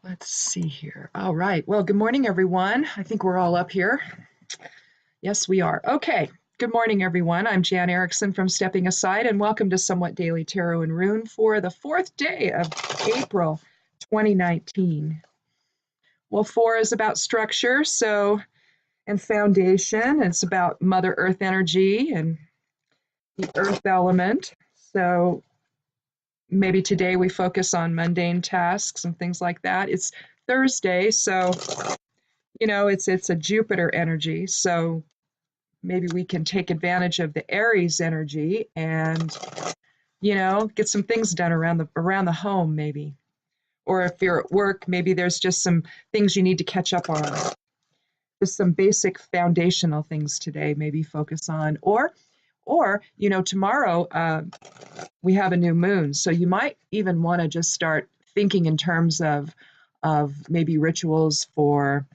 Let's see here. All right. Well, good morning, everyone. I think we're all up here. Yes, we are. Okay. Good morning, everyone. I'm Jan Erickson from Stepping Aside, and welcome to Somewhat Daily Tarot and Rune for the 4th day of April 2019. Well, 4 is about structure, and foundation. It's about Mother Earth energy and the earth element. So maybe today we focus on mundane tasks and things like that. It's Thursday, so it's a Jupiter energy. So maybe we can take advantage of the Aries energy and get some things done around the home maybe. Or if you're at work, maybe there's just some things you need to catch up on. Just some basic foundational things today maybe focus on. Or tomorrow we have a new moon, so you might even want to just start thinking in terms of maybe rituals for,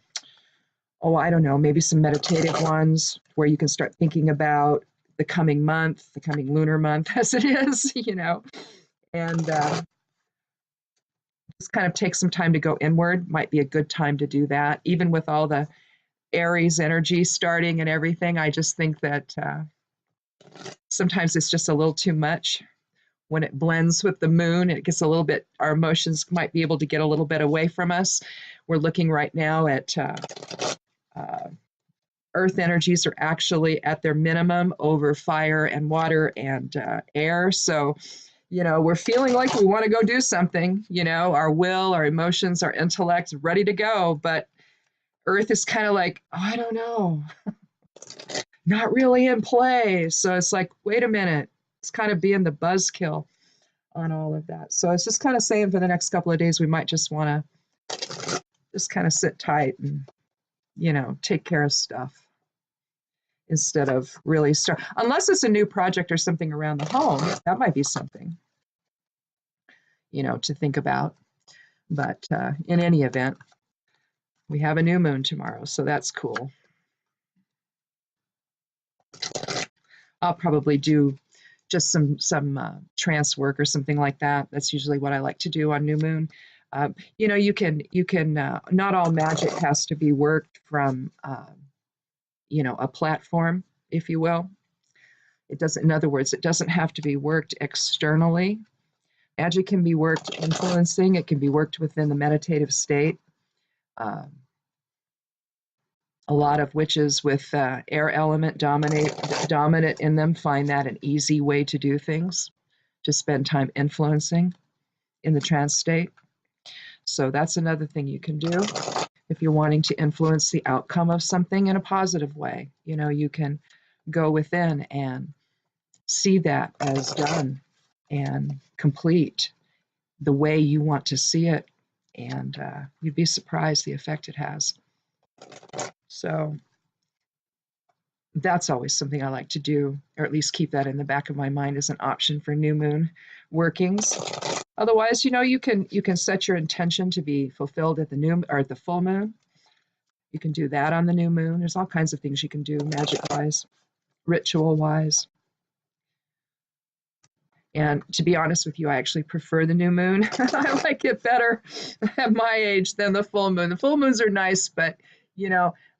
I don't know, maybe some meditative ones where you can start thinking about the coming month, the coming lunar month as it is, and just kind of take some time to go inward. Might be a good time to do that, even with all the Aries energy starting and everything. I just think that sometimes it's just a little too much when it blends with the moon. It gets a little bit, our emotions might be able to get a little bit away from us. We're looking right now at earth energies are actually at their minimum over fire and water and air. So, we're feeling like we want to go do something, our will, our emotions, our intellect ready to go. But earth is kind of like, I don't know, not really in play. So it's like, wait a minute, it's kind of being the buzzkill on all of that. So it's just kind of saying for the next couple of days, we might just want to just kind of sit tight and, take care of stuff instead of really start, unless it's a new project or something around the home, that might be something, to think about. But in any event, we have a new moon tomorrow, so that's cool. I'll probably do just some trance work or something like that. That's usually what I like to do on new moon. You can not all magic has to be worked from a platform, if you will. It doesn't, in other words, it doesn't have to be worked externally. Magic can be worked influencing. It can be worked within the meditative state. A lot of witches with air element dominant in them find that an easy way to do things, to spend time influencing in the trance state. So that's another thing you can do if you're wanting to influence the outcome of something in a positive way. You can go within and see that as done and complete the way you want to see it, and you'd be surprised the effect it has. So that's always something I like to do, or at least keep that in the back of my mind as an option for new moon workings. Otherwise, you can set your intention to be fulfilled at the new or at the full moon. You can do that on the new moon. There's all kinds of things you can do magic-wise, ritual-wise. And to be honest with you, I actually prefer the new moon. I like it better at my age than the full moon. The full moons are nice, but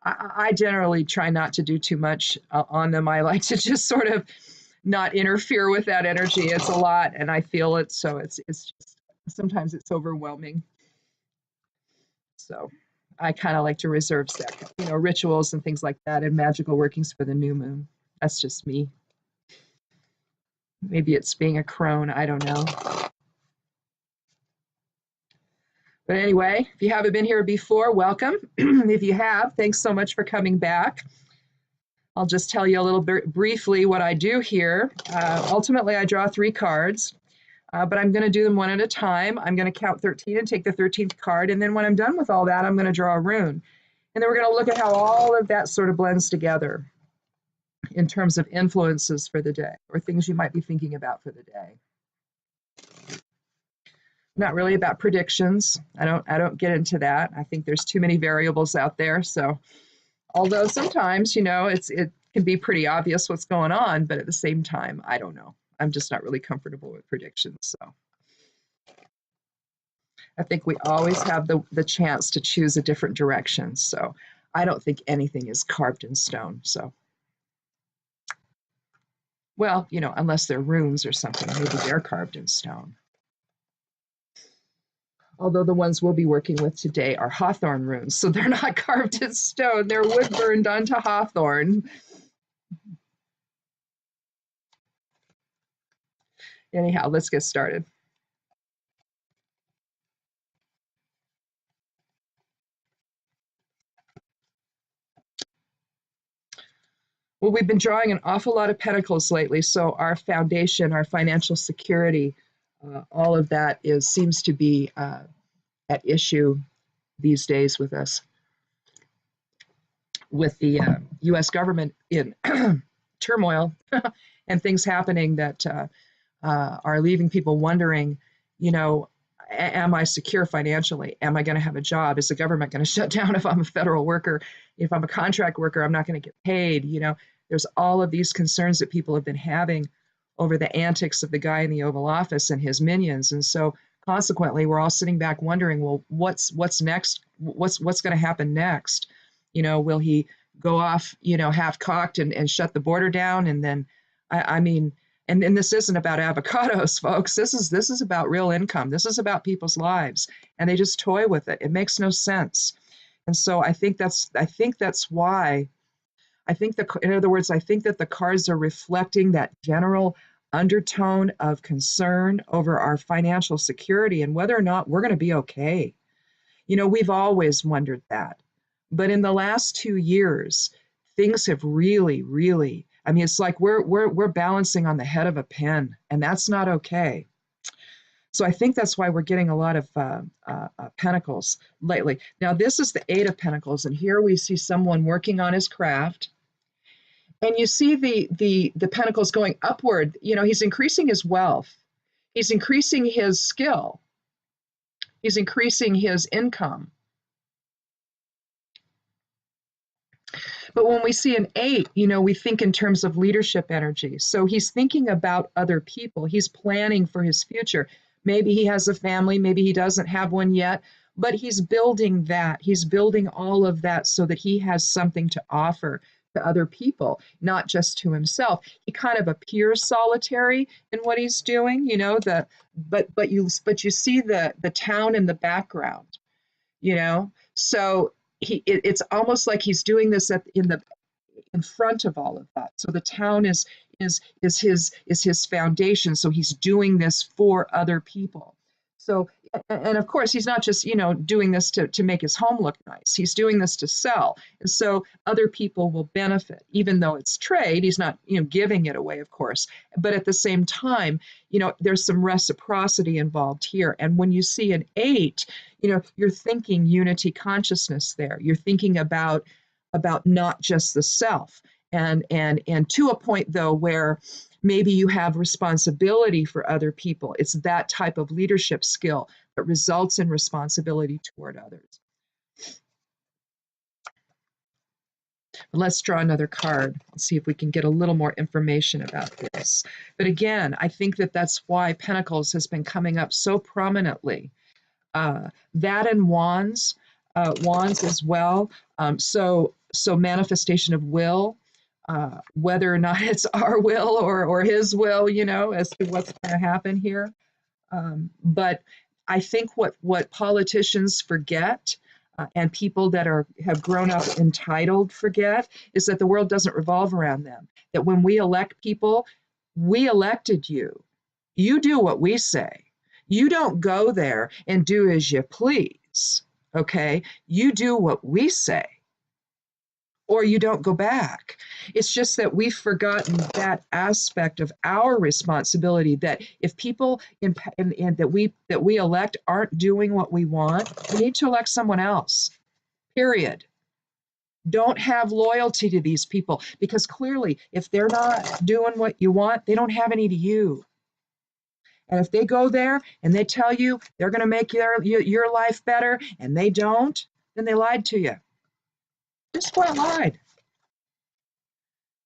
I generally try not to do too much on them. I like to just sort of not interfere with that energy. It's a lot, and I feel it, so it's just sometimes it's overwhelming. So I kind of like to reserve rituals and things like that and magical workings for the new moon. That's just me. Maybe it's being a crone, I don't know. But anyway, if you haven't been here before, welcome. If you have, thanks so much for coming back. I'll just tell you a little bit briefly what I do here. Ultimately, I draw 3 cards, but I'm going to do them one at a time. I'm going to count 13 and take the 13th card, and then when I'm done with all that, I'm going to draw a rune. And then we're going to look at how all of that sort of blends together in terms of influences for the day or things you might be thinking about for the day. Not really about predictions. I don't get into that. I think there's too many variables out there. So although sometimes, it can be pretty obvious what's going on, but at the same time, I don't know. I'm just not really comfortable with predictions. So I think we always have the chance to choose a different direction. So I don't think anything is carved in stone. So, well, unless they're runes or something, maybe they're carved in stone. Although the ones we'll be working with today are hawthorn runes, so they're not carved in stone. They're wood burned onto hawthorn. Anyhow, let's get started. Well, we've been drawing an awful lot of pentacles lately, so our foundation, our financial security, all of that seems to be at issue these days with us, with the U.S. government in turmoil and things happening that are leaving people wondering, am I secure financially? Am I going to have a job? Is the government going to shut down if I'm a federal worker? If I'm a contract worker, I'm not going to get paid. There's all of these concerns that people have been having over the antics of the guy in the Oval Office and his minions. And so consequently, we're all sitting back wondering, well, what's next? What's going to happen next? Will he go off, half cocked and shut the border down? And then, I mean, and this isn't about avocados, folks. This is about real income. This is about people's lives, and they just toy with it. It makes no sense. And so I think that's why. In other words, I think that the cards are reflecting that general undertone of concern over our financial security and whether or not we're going to be okay. We've always wondered that. But in the last 2 years, things have really, really, I mean, it's like we're balancing on the head of a pin, and that's not okay. So I think that's why we're getting a lot of pentacles lately. Now, this is the Eight of Pentacles, and here we see someone working on his craft. And you see the pentacles going upward. He's increasing his wealth. He's increasing his skill. He's increasing his income. But when we see an 8, we think in terms of leadership energy. So he's thinking about other people. He's planning for his future. Maybe he has a family. Maybe he doesn't have one yet. But he's building that. He's building all of that so that he has something to offer to other people, not just to himself. He kind of appears solitary in what he's doing, but you see the town in the background, So it's almost like he's doing this in front of all of that. So the town is his foundation. So he's doing this for other people. So, and of course, he's not just, doing this to make his home look nice. He's doing this to sell. And so other people will benefit, even though it's trade. He's not, giving it away, of course. But at the same time, there's some reciprocity involved here. And when you see an 8, you're thinking unity consciousness there. You're thinking about not just the self. And to a point, though, where maybe you have responsibility for other people. It's that type of leadership skill that results in responsibility toward others. Let's draw another card and see if we can get a little more information about this. But again, I think that's why Pentacles has been coming up so prominently. That and Wands as well. So manifestation of will. Whether or not it's our will or his will, as to what's going to happen here. But I think what politicians forget and people that have grown up entitled forget is that the world doesn't revolve around them. That when we elect people, we elected you. You do what we say. You don't go there and do as you please, okay? You do what we say, or you don't go back. It's just that we've forgotten that aspect of our responsibility, that if people that we elect aren't doing what we want, we need to elect someone else, period. Don't have loyalty to these people, because clearly if they're not doing what you want, they don't have any to you. And if they go there and they tell you they're going to make your life better and they don't, then they lied to you. Just flat lied.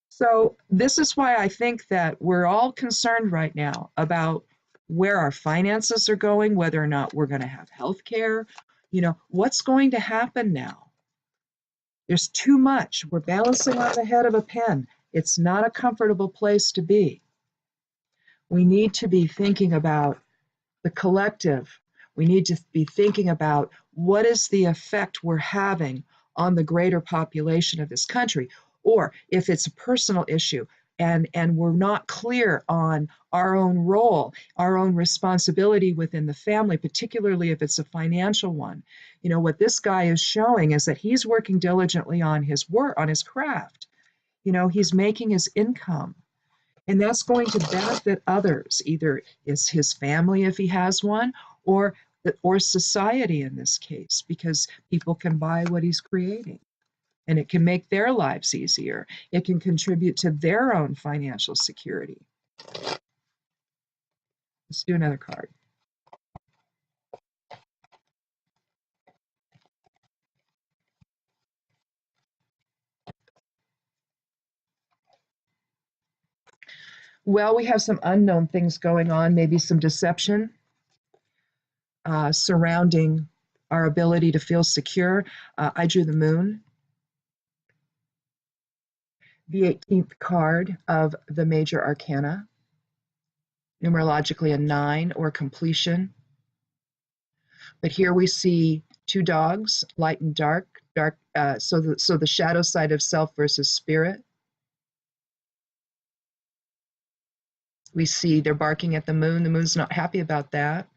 So this is why I think that we're all concerned right now about where our finances are going, whether or not we're going to have health care. What's going to happen now? There's too much. We're balancing on the head of a pen. It's not a comfortable place to be. We need to be thinking about the collective. We need to be thinking about what is the effect we're having on the greater population of this country, or if it's a personal issue and we're not clear on our own role, our own responsibility within the family, particularly if it's a financial one. What this guy is showing is that he's working diligently on his work, on his craft. He's making his income. And that's going to benefit others, either is his family if he has one, or society in this case, because people can buy what he's creating and it can make their lives easier. It can contribute to their own financial security. Let's do another card. Well, we have some unknown things going on, maybe some deception surrounding our ability to feel secure. I drew the moon, the 18th card of the major arcana, numerologically a 9 or completion. But here we see two dogs, light and dark, so the shadow side of self versus spirit. We see they're barking at the moon. The moon's not happy about that.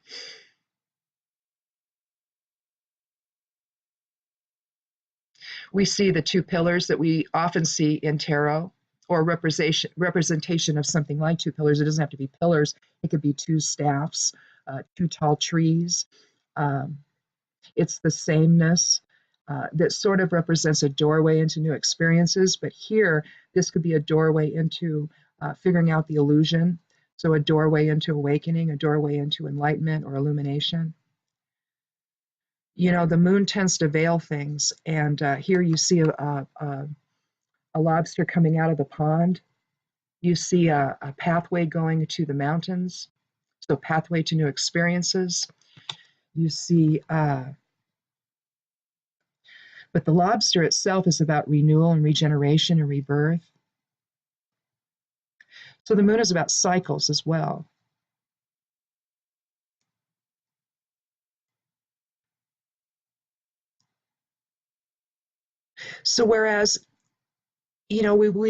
We see the two pillars that we often see in tarot, or representation of something like two pillars. It doesn't have to be pillars. It could be two staffs, two tall trees. It's the sameness that sort of represents a doorway into new experiences. But here, this could be a doorway into figuring out the illusion. So a doorway into awakening, a doorway into enlightenment or illumination. The moon tends to veil things. And here you see a lobster coming out of the pond. You see a pathway going to the mountains. So pathway to new experiences. You see, but the lobster itself is about renewal and regeneration and rebirth. So the moon is about cycles as well. So whereas, we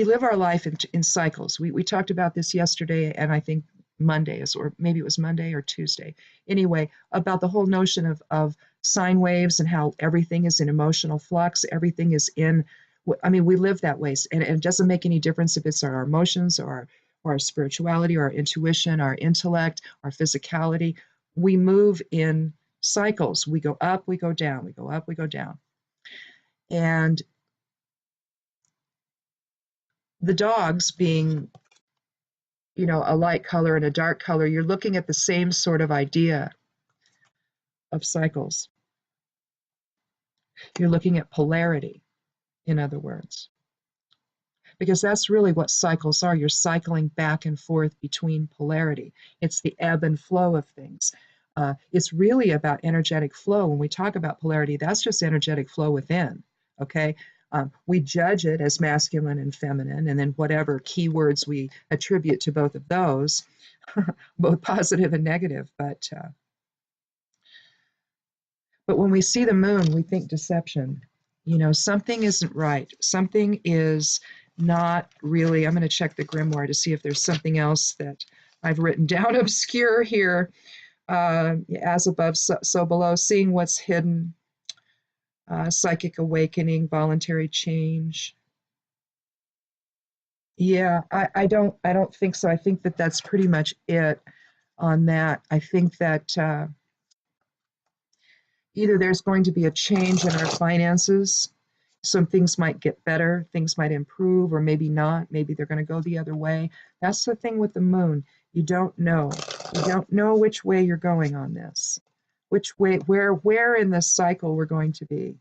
live our life in cycles. We talked about this yesterday, and I think Mondays, or maybe it was Monday or Tuesday. Anyway, about the whole notion of sine waves and how everything is in emotional flux. Everything is we live that way. And it doesn't make any difference if it's our emotions or our spirituality or our intuition, our intellect, our physicality. We move in cycles. We go up, we go down, we go up, we go down. And the dogs being, a light color and a dark color, you're looking at the same sort of idea of cycles. You're looking at polarity, in other words. Because that's really what cycles are. You're cycling back and forth between polarity. It's the ebb and flow of things. It's really about energetic flow. When we talk about polarity, that's just energetic flow within, okay? We judge it as masculine and feminine, and then whatever keywords we attribute to both of those, both positive and negative. But when we see the moon, we think deception. Something isn't right. Something is not really. I'm going to check the grimoire to see if there's something else that I've written down obscure here. As above, so below, seeing what's hidden. Psychic awakening, voluntary change. Yeah, I don't think so. I think that that's pretty much it on that. I think that either there's going to be a change in our finances. Some things might get better, things might improve, or maybe not. Maybe they're going to go the other way. That's the thing with the moon. You don't know. You don't know which way you're going on this. Which way, where in this cycle we're going to be.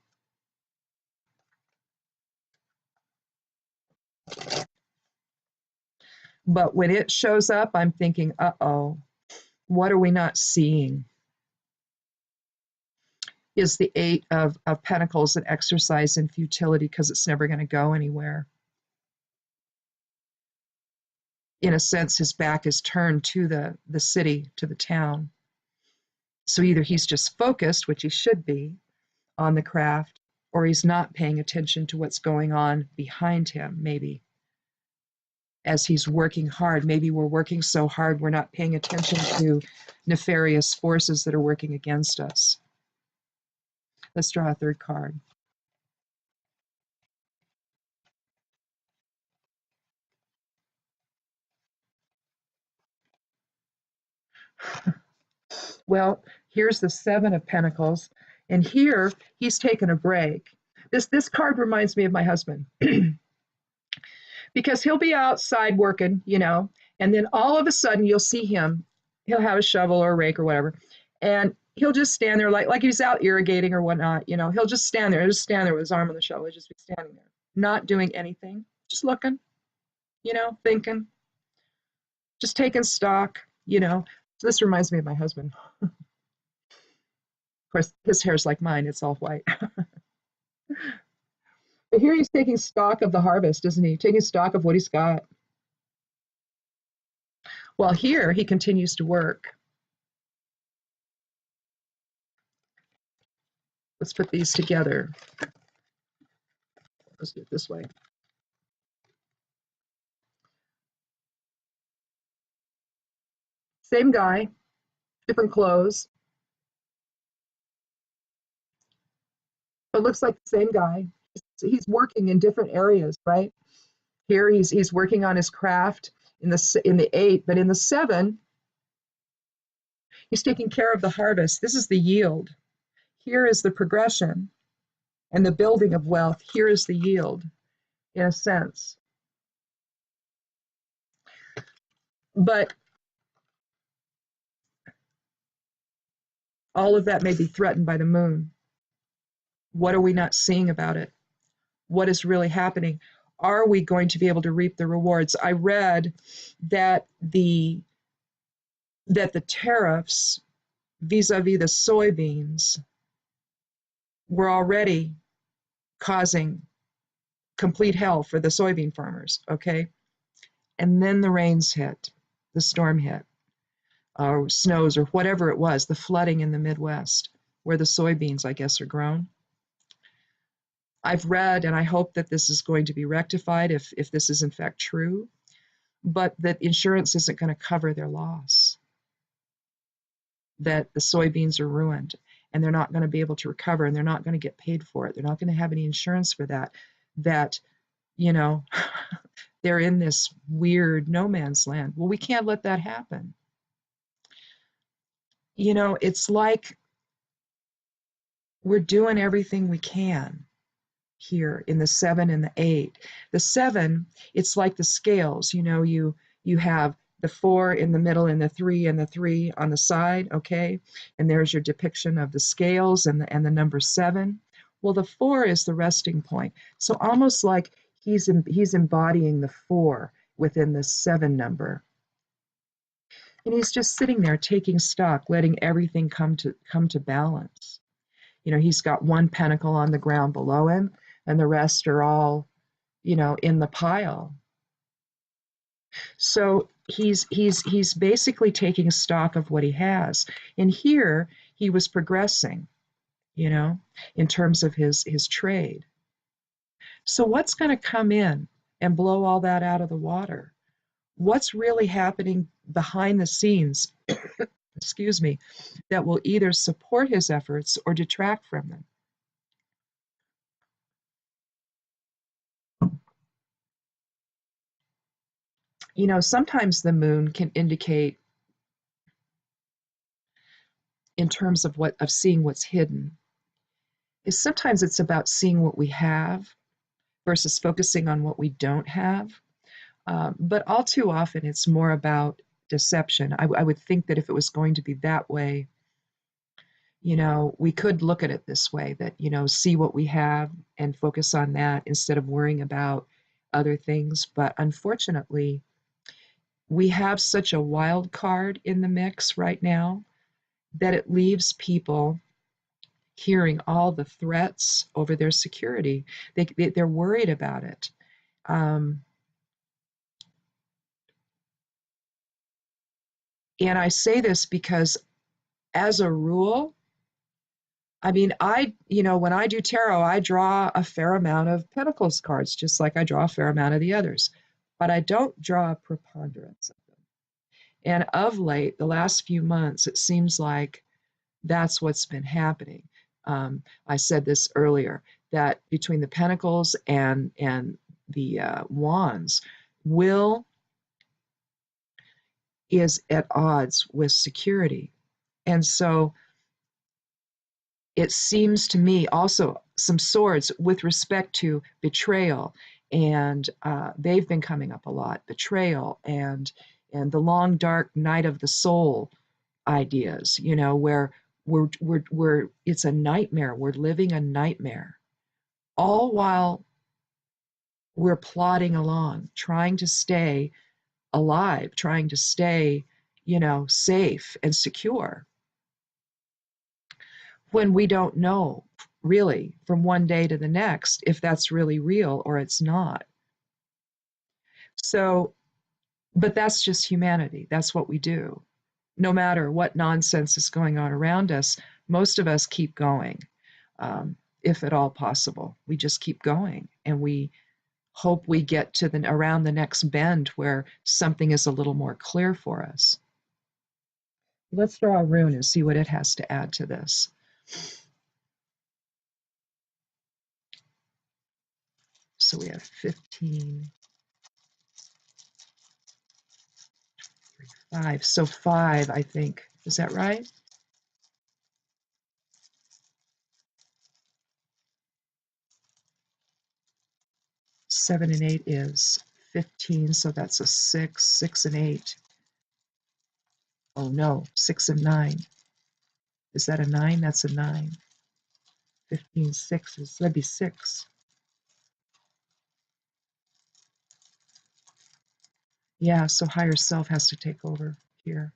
But when it shows up, I'm thinking, uh-oh, What are we not seeing? Is the Eight of Pentacles an exercise in futility because it's never going to go anywhere? In a sense, his back is turned to the city, to the town. So either he's just focused, which he should be, on the craft, or he's not paying attention to what's going on behind him, maybe. As he's working hard, maybe we're working so hard we're not paying attention to nefarious forces that are working against us. Let's draw a third card. Well, here's the Seven of Pentacles, and here he's taken a break. This card reminds me of my husband because he'll be outside working, and then all of a sudden you'll see him. He'll have a shovel or a rake or whatever, and he'll just stand there like he's out irrigating or whatnot. He'll just stand there with his arm on the shovel. He'll just be standing there, not doing anything, just looking, thinking, just taking stock. So this reminds me of my husband. Of course, his hair's like mine, it's all white. But here he's taking stock of the harvest, isn't he? Taking stock of what he's got. Well, here he continues to work. Let's put these together. Let's do it this way. Same guy, different clothes. But looks like the same guy. He's working in different areas, right? Here he's working on his craft in the Eight, but in the Seven, he's taking care of the harvest. This is the yield. Here is the progression and the building of wealth. Here is the yield, in a sense. But all of that may be threatened by the moon. What are we not seeing about it? What is really happening? Are we going to be able to reap the rewards? I read that the tariffs vis-a-vis the soybeans were already causing complete hell for the soybean farmers, okay? And then the rains hit, the storm hit, or snows, or whatever it was, the flooding in the Midwest, where the soybeans, I guess, are grown. I've read, and I hope that this is going to be rectified if this is in fact true, but that insurance isn't going to cover their loss, that the soybeans are ruined, and they're not going to be able to recover, and they're not going to get paid for it. They're not going to have any insurance for that, they're in this weird no man's land. Well, we can't let that happen. It's like we're doing everything we can here in the Seven and the Eight. The Seven, it's like the scales, you have the Four in the middle and the Three and the Three on the side, okay? And there's your depiction of the scales and the number 7. Well, the 4 is the resting point. So almost like he's embodying the 4 within the 7 number. And he's just sitting there taking stock, letting everything come to balance. He's got one pentacle on the ground below him, and the rest are all, in the pile. So he's basically taking stock of what he has. And here he was progressing, in terms of his trade. So what's going to come in and blow all that out of the water? What's really happening behind the scenes, excuse me, that will either support his efforts or detract from them? Sometimes the moon can indicate, in terms of seeing what's hidden, is sometimes it's about seeing what we have versus focusing on what we don't have. But all too often, it's more about deception. I would think that if it was going to be that way, we could look at it this way, that, see what we have and focus on that instead of worrying about other things. But unfortunately, we have such a wild card in the mix right now that it leaves people hearing all the threats over their security. They're worried about it. Um, and I say this because, as a rule, I mean, when I do tarot, I draw a fair amount of Pentacles cards, just like I draw a fair amount of the others, but I don't draw a preponderance of them. And of late, the last few months, it seems like that's what's been happening. I said this earlier, that between the Pentacles and the Wands, will is at odds with security. And so it seems to me also some swords with respect to betrayal, and they've been coming up a lot. Betrayal and the long dark night of the soul ideas, where we're it's a nightmare. We're living a nightmare, all while we're plodding along, trying to stay alive, trying to stay, safe and secure, when we don't know really from one day to the next if that's really real or it's not. So, but that's just humanity. That's what we do. No matter what nonsense is going on around us, most of us keep going, if at all possible. We just keep going, and we hope we get to around the next bend where something is a little more clear for us. Let's draw a rune and see what it has to add to this. So we have 15, 5. So 5, I think. Is that right? Seven and 8 is 15, so that's a 6. 6 and 8. Oh no, 6 and 9. Is that a 9? That's a 9. 15, 6 is, that'd be 6. Yeah, so higher self has to take over here.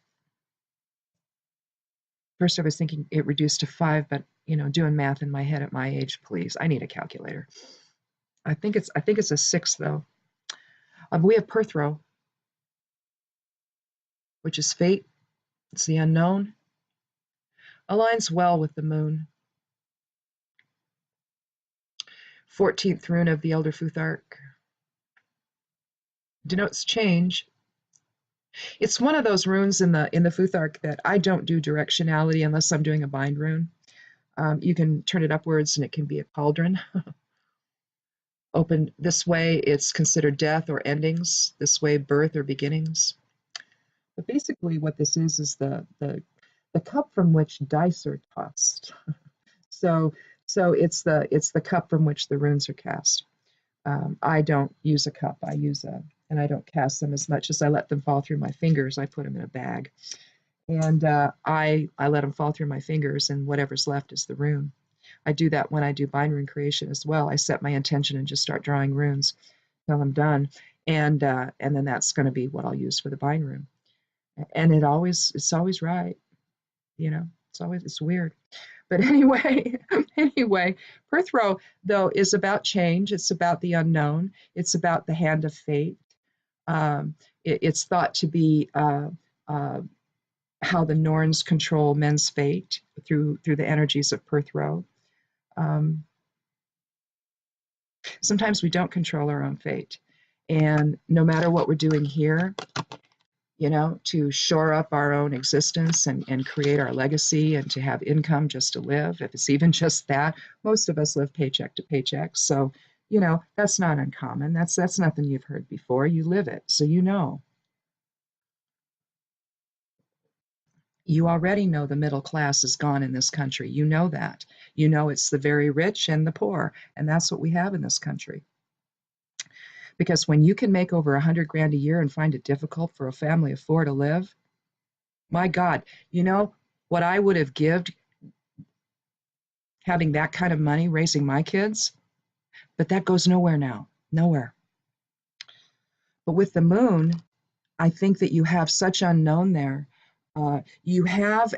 First, I was thinking it reduced to 5, but doing math in my head at my age, please. I need a calculator. I think it's a 6 though. We have Perthrow, which is fate. It's the unknown. Aligns well with the moon. 14th rune of the Elder Futhark. Denotes change. It's one of those runes in the Futhark that I don't do directionality unless I'm doing a bind rune. You can turn it upwards and it can be a cauldron. Open this way, it's considered death or endings. This way, birth or beginnings. But basically what this is the cup from which dice are tossed. So it's the cup from which the runes are cast. I don't use a cup. And I don't cast them as much as I let them fall through my fingers. I put them in a bag, and I let them fall through my fingers, and whatever's left is the rune. I do that when I do bind rune creation as well. I set my intention and just start drawing runes till I'm done, and then that's going to be what I'll use for the bind rune. And it's always right, it's weird. But anyway, Perthrow, though, is about change. It's about the unknown. It's about the hand of fate. It's thought to be how the Norns control men's fate through the energies of Perthrow. Sometimes we don't control our own fate. And no matter what we're doing here, to shore up our own existence and create our legacy and to have income just to live, if it's even just that, most of us live paycheck to paycheck. So, that's not uncommon. That's nothing you've heard before. You live it, so You already know the middle class is gone in this country. You know that. It's the very rich and the poor, and that's what we have in this country. Because when you can make over 100 grand a year and find it difficult for a family of 4 to live, my God, what I would have given having that kind of money raising my kids, but that goes nowhere now, nowhere. But with the moon, I think that you have such unknown there. You have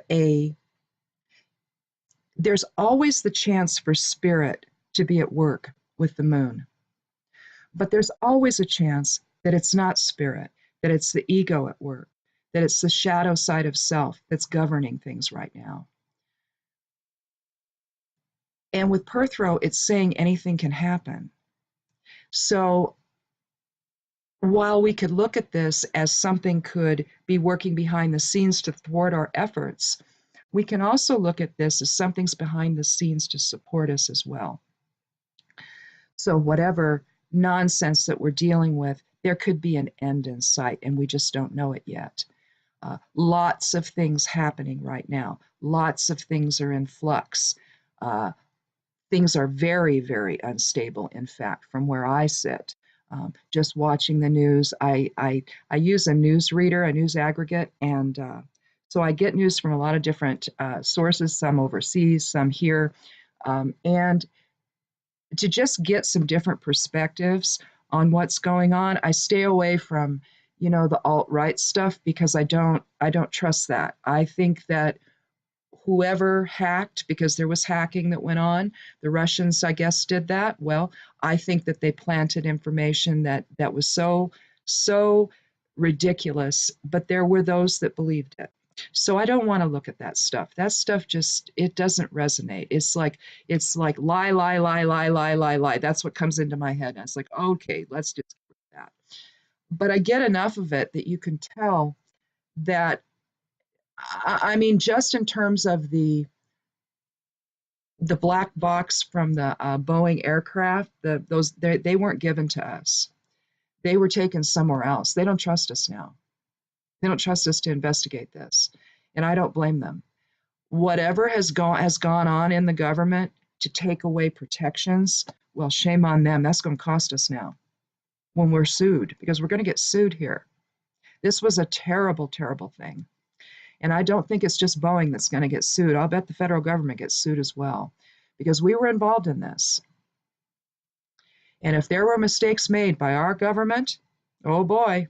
there's always the chance for spirit to be at work with the moon, but there's always a chance that it's not spirit, that it's the ego at work, that it's the shadow side of self that's governing things right now. And with Perthrow, it's saying anything can happen. So while we could look at this as something could be working behind the scenes to thwart our efforts, we can also look at this as something's behind the scenes to support us as well. So whatever nonsense that we're dealing with, there could be an end in sight, and we just don't know it yet. Lots of things happening right now. Lots of things are in flux. Things are very, very unstable, in fact, from where I sit. Just watching the news, I use a news reader, a news aggregate, and so I get news from a lot of different sources, some overseas, some here, and to just get some different perspectives on what's going on. I stay away from, the alt-right stuff because I don't trust that. I think that whoever hacked, because there was hacking that went on, the Russians, I guess, did that. Well, I think that they planted information that was so ridiculous, but there were those that believed it. So I don't want to look at that stuff. That stuff just, it doesn't resonate. It's like lie, lie, lie, lie, lie, lie, lie. That's what comes into my head. And it's like, okay, let's just get that. But I get enough of it that you can tell that, I mean, just in terms of the black box from the Boeing aircraft, they weren't given to us. They were taken somewhere else. They don't trust us now. They don't trust us to investigate this, and I don't blame them. Whatever has gone on in the government to take away protections, well, shame on them. That's going to cost us now when we're sued, because we're going to get sued here. This was a terrible, terrible thing. And I don't think it's just Boeing that's going to get sued. I'll bet the federal government gets sued as well, because we were involved in this. And if there were mistakes made by our government, oh boy,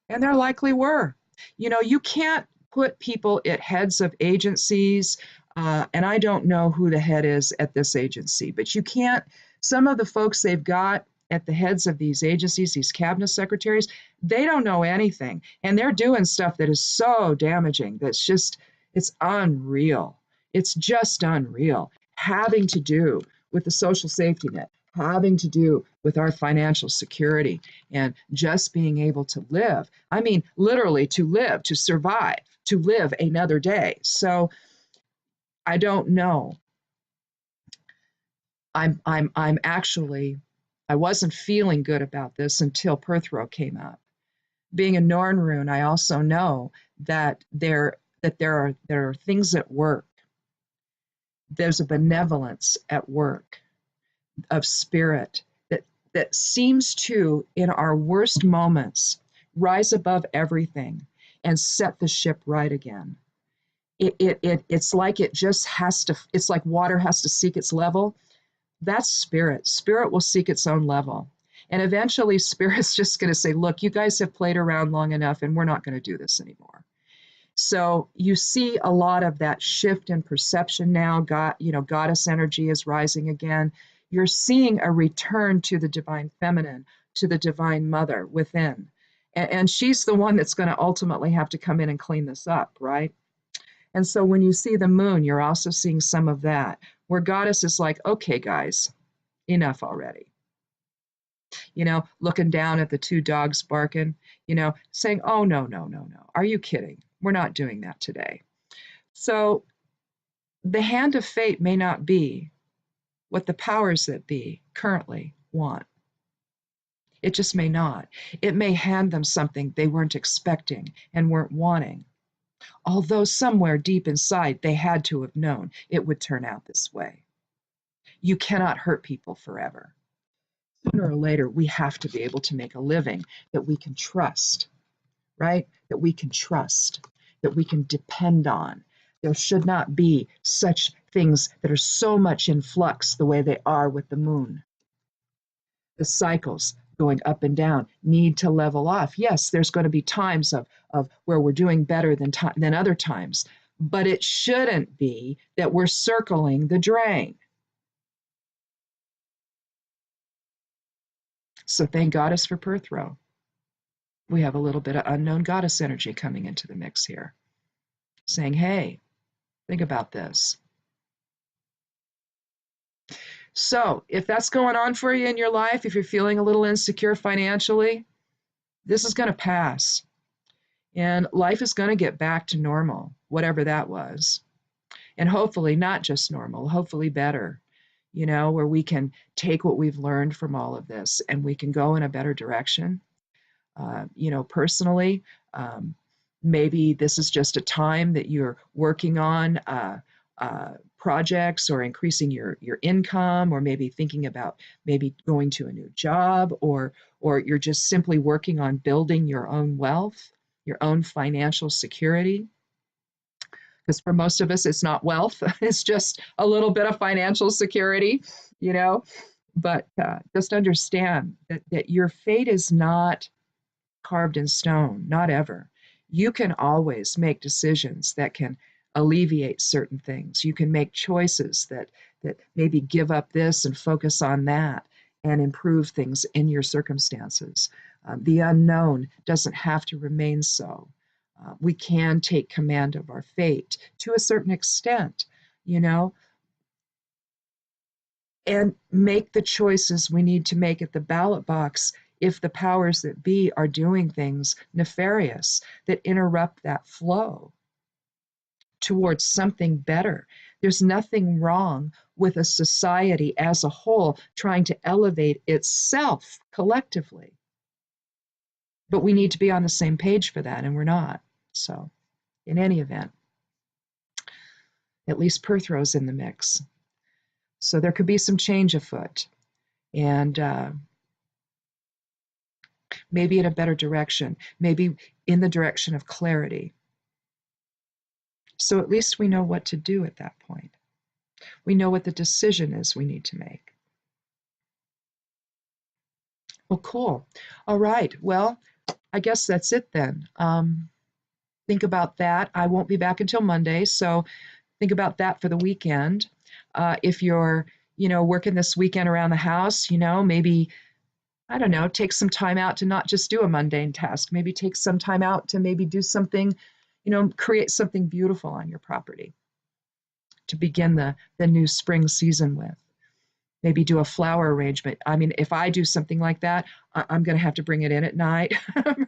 and there likely were. You can't put people at heads of agencies, and I don't know who the head is at this agency, but you can't, some of the folks they've got at the heads of these agencies, these cabinet secretaries, they don't know anything. And they're doing stuff that is so damaging it's unreal. It's just unreal. Having to do with the social safety net, having to do with our financial security, and just being able to live. I mean, literally to live, to survive, to live another day. So I don't know. I'm actually, I wasn't feeling good about this until Perthrow came up. Being a Norn rune, I also know that there are things at work. There's a benevolence at work of spirit that seems to, in our worst moments, rise above everything and set the ship right again. It's like it just has to, it's like water has to seek its level. That's spirit. Spirit will seek its own level. And eventually spirit's just going to say, look, you guys have played around long enough and we're not going to do this anymore. So you see a lot of that shift in perception now. Goddess energy is rising again. You're seeing a return to the divine feminine, to the divine mother within. And she's the one that's going to ultimately have to come in and clean this up, right? And so when you see the moon, you're also seeing some of that, where Goddess is like, okay, guys, enough already. Looking down at the two dogs barking, saying, oh, no, no, no, no. Are you kidding? We're not doing that today. So the hand of fate may not be what the powers that be currently want. It just may not. It may hand them something they weren't expecting and weren't wanting. Although somewhere deep inside they had to have known it would turn out this way. You cannot hurt people forever. Sooner or later, we have to be able to make a living that we can trust, right? That we can trust, that we can depend on. There should not be such things that are so much in flux the way they are with the moon. The cycles, going up and down, need to level off. Yes, there's going to be times of where we're doing better than other times, but it shouldn't be that we're circling the drain. So thank goddess for Perth Row. We have a little bit of unknown goddess energy coming into the mix here, saying, hey, think about this. So if that's going on for you in your life, if you're feeling a little insecure financially, this is going to pass. And life is going to get back to normal, whatever that was. And hopefully not just normal, hopefully better, where we can take what we've learned from all of this and we can go in a better direction. Personally, maybe this is just a time that you're working on projects or increasing your income, or maybe thinking about maybe going to a new job, or you're just simply working on building your own wealth, your own financial security. Because for most of us, it's not wealth, it's just a little bit of financial security, But just understand that your fate is not carved in stone, not ever. You can always make decisions that can alleviate certain things. You can make choices that maybe give up this and focus on that and improve things in your circumstances. The unknown doesn't have to remain so. We can take command of our fate to a certain extent, and make the choices we need to make at the ballot box if the powers that be are doing things nefarious that interrupt that flow towards something better. There's nothing wrong with a society as a whole trying to elevate itself collectively. But we need to be on the same page for that, and we're not. So, in any event, at least Perth Row's in the mix. So there could be some change afoot, and maybe in a better direction, maybe in the direction of clarity. So at least we know what to do at that point. We know what the decision is we need to make. Well, cool. All right. Well, I guess that's it then. Think about that. I won't be back until Monday, so think about that for the weekend. If you're, working this weekend around the house, maybe, I don't know, take some time out to not just do a mundane task. Maybe take some time out to maybe do something, create something beautiful on your property to begin the new spring season with. Maybe do a flower arrangement. I mean, if I do something like that, I'm going to have to bring it in at night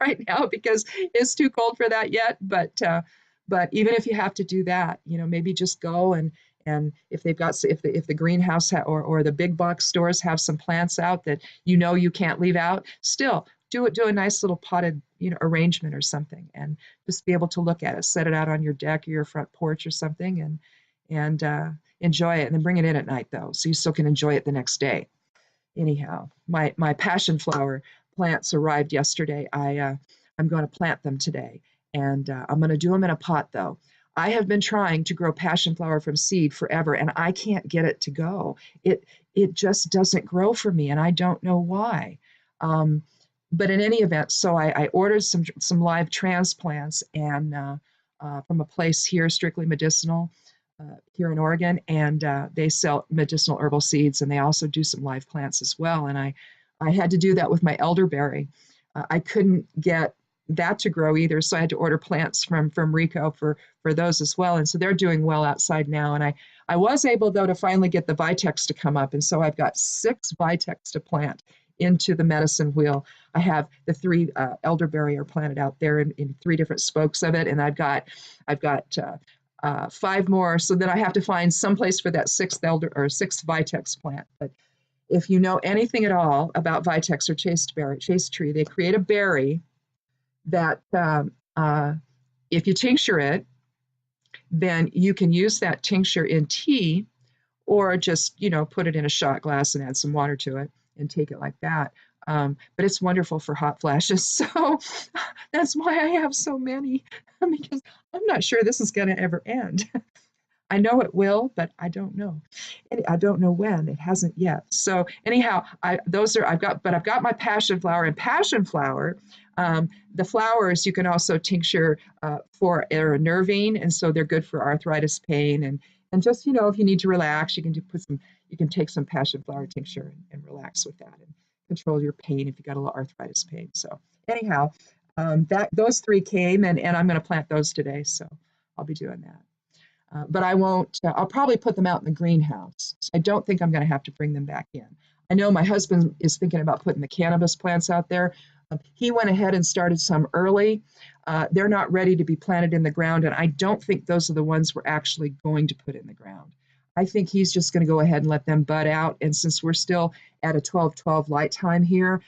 right now because it's too cold for that yet. But even if you have to do that, maybe just go and if they've got if the greenhouse or the big box stores have some plants out that you can't leave out, still do a nice little potted arrangement or something, and just be able to look at it, set it out on your deck or your front porch or something, and enjoy it, and then bring it in at night though, so you still can enjoy it the next day. Anyhow, my passion flower plants arrived yesterday. I'm going to plant them today, and I'm going to do them in a pot though. I have been trying to grow passion flower from seed forever, and I can't get it to go. It just doesn't grow for me, and I don't know why. But in any event, so I ordered some live transplants and from a place here, strictly medicinal, here in Oregon, and they sell medicinal herbal seeds, and they also do some live plants as well. And I had to do that with my elderberry. I couldn't get that to grow either, so I had to order plants from Rico for those as well. And so they're doing well outside now. And I was able though to finally get the Vitex to come up, and so I've got 6 Vitex to plant into the medicine wheel. I have the 3 elderberry are planted out there in 3 different spokes of it, and I've got 5 more, so then I have to find some place for that 6th Vitex plant. But if you know anything at all about Vitex or chaste tree, they create a berry that if you tincture it, then you can use that tincture in tea, or just put it in a shot glass and add some water to it and take it like that. But it's wonderful for hot flashes. So that's why I have so many, because I'm not sure this is going to ever end. I know it will, but I don't know. And I don't know when. It hasn't yet. So anyhow, I've got my passion flower and passion flower. The flowers you can also tincture for are nervine, and so they're good for arthritis pain and just if you need to relax, you can take some passion flower tincture and relax with that and control your pain if you got a little arthritis pain. So anyhow, that those three came and I'm going to plant those today. So I'll be doing that. But I won't, I'll probably put them out in the greenhouse. So I don't think I'm going to have to bring them back in. I know my husband is thinking about putting the cannabis plants out there. He went ahead and started some early. They're not ready to be planted in the ground, and I don't think those are the ones we're actually going to put in the ground. I think he's just going to go ahead and let them bud out. And since we're still at a 12-12 light time here,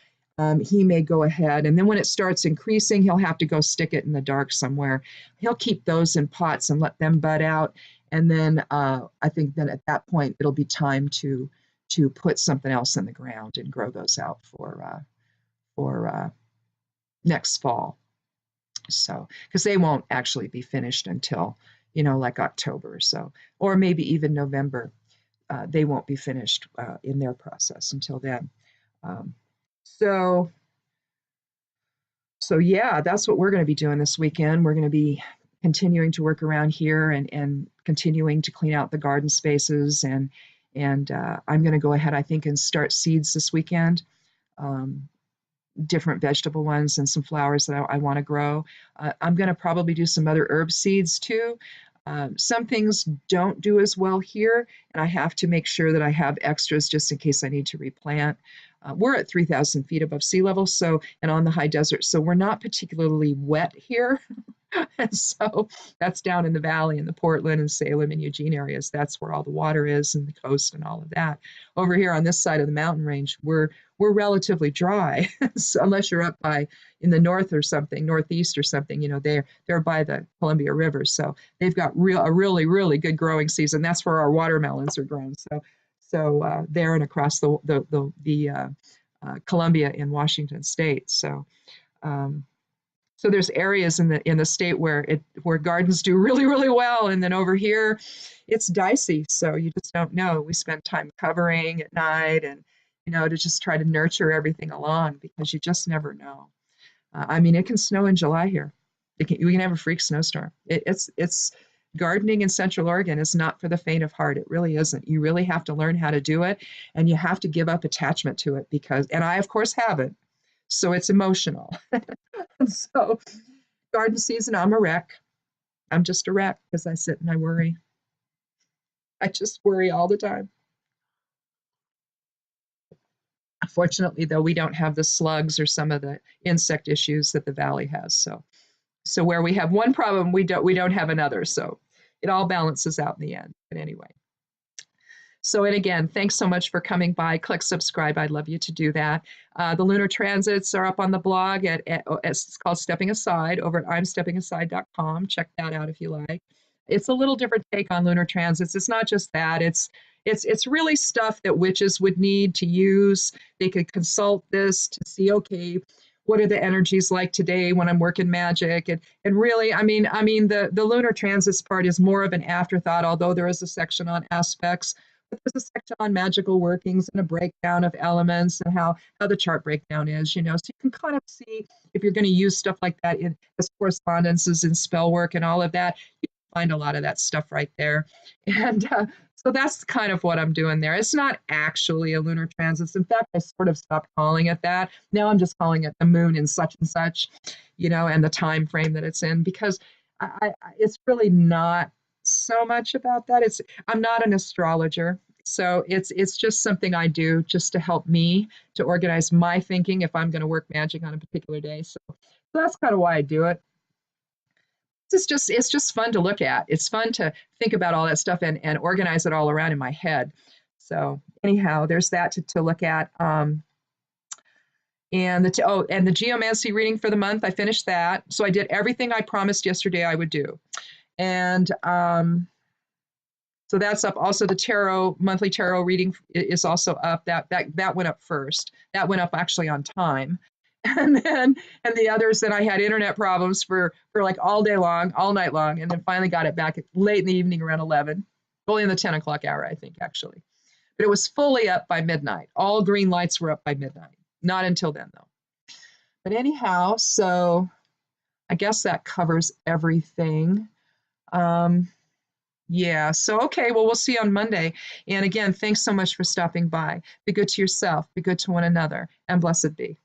he may go ahead. And then when it starts increasing, he'll have to go stick it in the dark somewhere. He'll keep those in pots and let them bud out. And then I think then at that point, it'll be time to put something else in the ground and grow those out for next fall. So, because they won't actually be finished until, like October or so, or maybe even November. They won't be finished in their process until then. So yeah, that's what we're going to be doing this weekend. We're going to be continuing to work around here and continuing to clean out the garden spaces. And I'm going to go ahead, I think, and start seeds this weekend. Different vegetable ones and some flowers that I want to grow. I'm going to probably do some other herb seeds too. Some things don't do as well here, and I have to make sure that I have extras just in case I need to replant. We're at 3,000 feet above sea level, and on the high desert, so we're not particularly wet here. And so that's down in the valley in the Portland and Salem and Eugene areas. That's where all the water is and the coast and all of that. Over here on this side of the mountain range, we're relatively dry. So unless you're up by in the north or something, northeast or something, they're by the Columbia River. So they've got a really, really good growing season. That's where our watermelons are grown. So there and across the Columbia in Washington State. So there's areas in the state where gardens do really, really well, and then over here, it's dicey. So you just don't know. We spend time covering at night, and to just try to nurture everything along because you just never know. I mean, it can snow in July here. We can have a freak snowstorm. It's gardening in Central Oregon is not for the faint of heart. It really isn't. You really have to learn how to do it, and you have to give up attachment to it and I of course haven't. So it's emotional. So garden season, I'm a wreck. I'm just a wreck because I sit and I worry. I just worry all the time. Fortunately, though, we don't have the slugs or some of the insect issues that the valley has. So where we have one problem, we don't have another. So it all balances out in the end. But anyway. So, and again, thanks so much for coming by. Click subscribe. I'd love you to do that. The lunar transits are up on the blog it's called Stepping Aside over at imsteppingaside.com. Check that out if you like. It's a little different take on lunar transits. It's not just that. It's really stuff that witches would need to use. They could consult this to see, okay, what are the energies like today when I'm working magic? And really, I mean, the lunar transits part is more of an afterthought, although there is a section on aspects. But there's a section on magical workings and a breakdown of elements and how the chart breakdown is, so you can kind of see if you're going to use stuff like that as correspondences in spell work and all of that. You can find a lot of that stuff right there. And so that's kind of what I'm doing there. It's not actually a lunar transit. In fact, I sort of stopped calling it that. Now I'm just calling it the moon in such and such, and the time frame that it's in, because it's really not so much about that. I'm not an astrologer, so it's just something I do just to help me to organize my thinking if I'm going to work magic on a particular day. So that's kind of why I do it. It's just fun to look at. It's fun to think about all that stuff and organize it all around in my head. So anyhow, there's that to look at. And the geomancy reading for the month, I finished that. So I did everything I promised yesterday I would do. And so that's up. Also, the monthly tarot reading is also up. That went up first. That went up actually on time. And the others that I had internet problems for like all day long, all night long, and then finally got it back late in the evening around 11. Only in the 10 o'clock hour, I think, actually. But it was fully up by midnight. All green lights were up by midnight. Not until then, though. But anyhow, so I guess that covers everything. Um, yeah, so okay, well, we'll see you on Monday. And again, thanks so much for stopping by. Be good to yourself, be good to one another, and blessed be.